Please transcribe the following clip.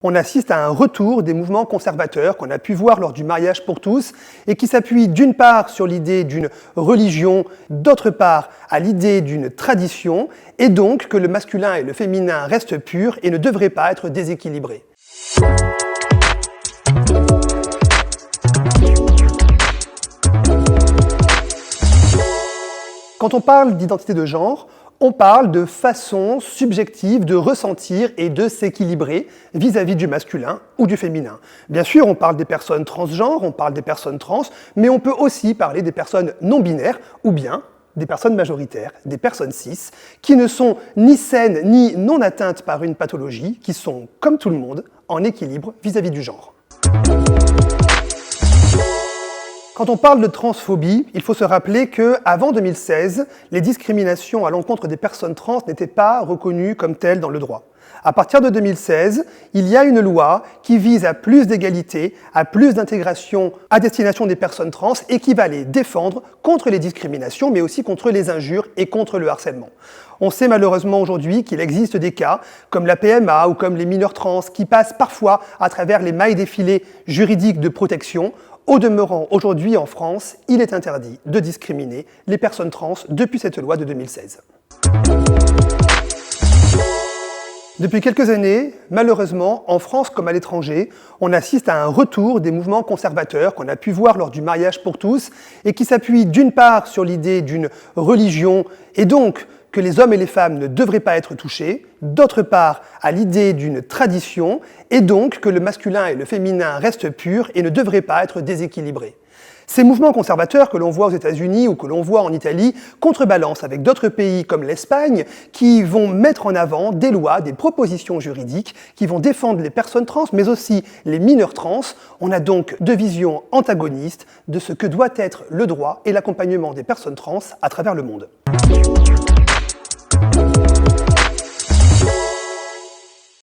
On assiste à un retour des mouvements conservateurs qu'on a pu voir lors du mariage pour tous et qui s'appuient d'une part sur l'idée d'une religion, d'autre part à l'idée d'une tradition, et donc que le masculin et le féminin restent purs et ne devraient pas être déséquilibrés. Quand on parle d'identité de genre, on parle de façon subjective de ressentir et de s'équilibrer vis-à-vis du masculin ou du féminin. Bien sûr, on parle des personnes transgenres, on parle des personnes trans, mais on peut aussi parler des personnes non-binaires ou bien des personnes majoritaires, des personnes cis, qui ne sont ni saines ni non atteintes par une pathologie, qui sont, comme tout le monde, en équilibre vis-à-vis du genre. Quand on parle de transphobie, il faut se rappeler qu'avant 2016, les discriminations à l'encontre des personnes trans n'étaient pas reconnues comme telles dans le droit. À partir de 2016, il y a une loi qui vise à plus d'égalité, à plus d'intégration à destination des personnes trans et qui va les défendre contre les discriminations, mais aussi contre les injures et contre le harcèlement. On sait malheureusement aujourd'hui qu'il existe des cas, comme la PMA ou comme les mineurs trans, qui passent parfois à travers les mailles des filets juridiques de protection. Au demeurant, aujourd'hui en France, il est interdit de discriminer les personnes trans depuis cette loi de 2016. Depuis quelques années, malheureusement, en France comme à l'étranger, on assiste à un retour des mouvements conservateurs qu'on a pu voir lors du mariage pour tous et qui s'appuient d'une part sur l'idée d'une religion et donc que les hommes et les femmes ne devraient pas être touchés, d'autre part à l'idée d'une tradition et donc que le masculin et le féminin restent purs et ne devraient pas être déséquilibrés. Ces mouvements conservateurs que l'on voit aux États-Unis ou que l'on voit en Italie contrebalancent avec d'autres pays comme l'Espagne qui vont mettre en avant des lois, des propositions juridiques qui vont défendre les personnes trans mais aussi les mineurs trans. On a donc deux visions antagonistes de ce que doit être le droit et l'accompagnement des personnes trans à travers le monde.